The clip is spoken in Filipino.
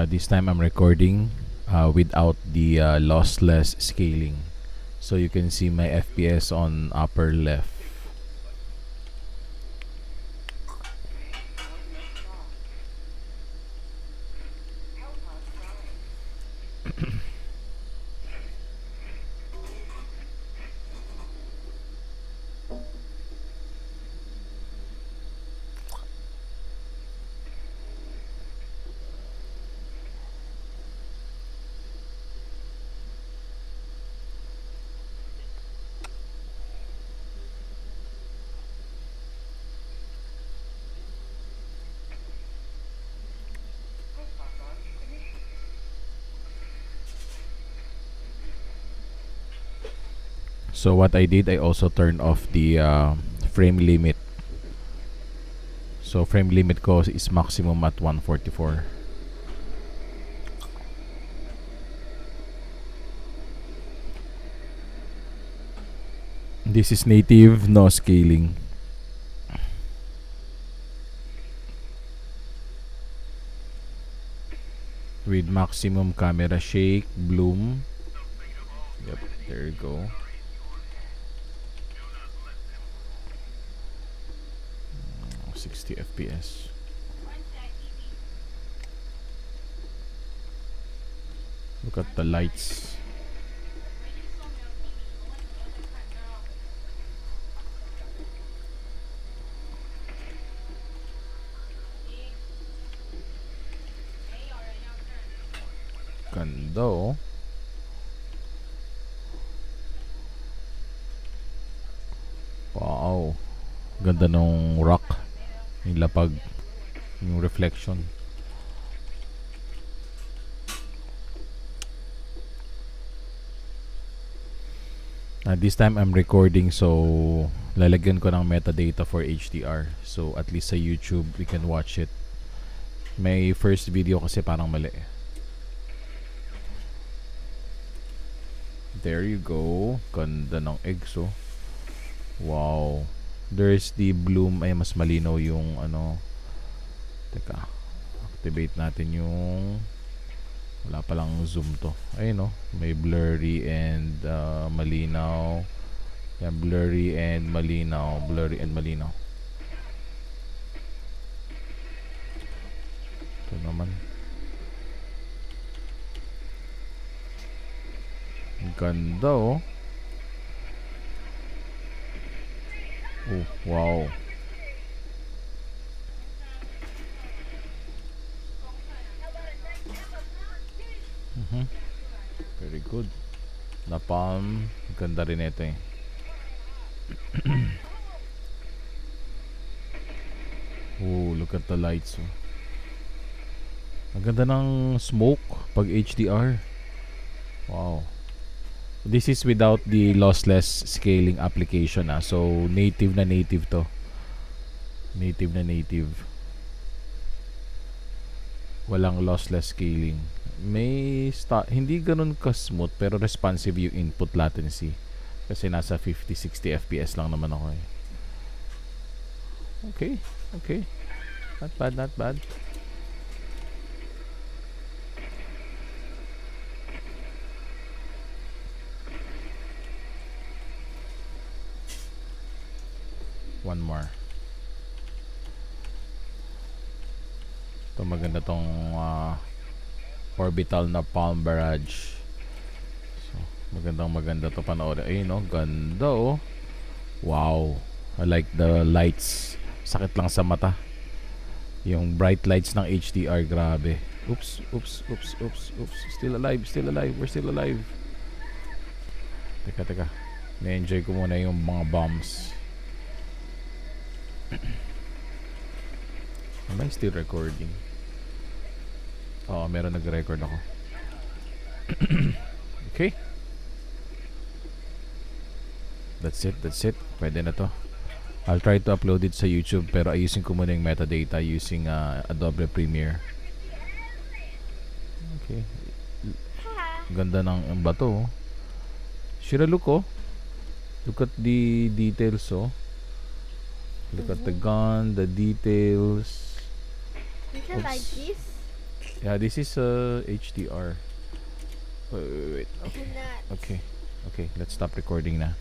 This time I'm recording without the lossless scaling, so you can see my FPS on upper left. So what I did, I also turned off the frame limit. So frame limit ko is maximum at 144. This is native, no scaling. With maximum camera shake, bloom. Yep, there you go. 60 FPS. Look at the lights. Ganda oh. Wow. Ganda nung rock. Yung lapag. Yung reflection. This time I'm recording, so lalagyan ko ng metadata for HDR. So at least sa YouTube we can watch it. May first video kasi parang mali. There you go. Ganda ng eggs oh. Wow. There's the bloom. Ay, mas malinaw yung ano. Teka. Activate natin yung... Wala palang zoom to. Ayun no. May blurry and malinaw. Yan, blurry and malinaw. Blurry and malinaw. Ito naman. Ang ganda oh. Oh, wow. Very good. Napalm. Ganda rin ito eh. Oh, look at the lights oh. Ang ganda ng smoke pag HDR. Wow. This is without the lossless scaling application so native na native to. Native na native. Walang lossless scaling. May hindi ganun ka-smooth pero responsive yung input latency. Kasi nasa 50-60 FPS lang naman ako eh. Okay, okay. Not bad, not bad. One more. Ito maganda tong orbital na palm barrage. So, maganda to panoorin. Ayun no, ganda oh. Wow. I like the lights. Sakit lang sa mata. Yung bright lights ng HDR, grabe. Oops, oops, oops, oops, oops. Still alive, still alive. We're still alive. Teka. Na-enjoy ko muna yung mga bombs. Am I still recording? Oo, meron nag-record ako. Okay. That's it. Pwede na to. I'll try to upload it sa YouTube pero ayusin ko muna yung metadata using Adobe Premiere. Okay. Ganda ng bato oh. Should I look oh? Look at the details oh. Look at the gun, the details. You can like this? Yeah, this is HDR. Wait. Okay. Not. Okay. Okay, let's stop recording na.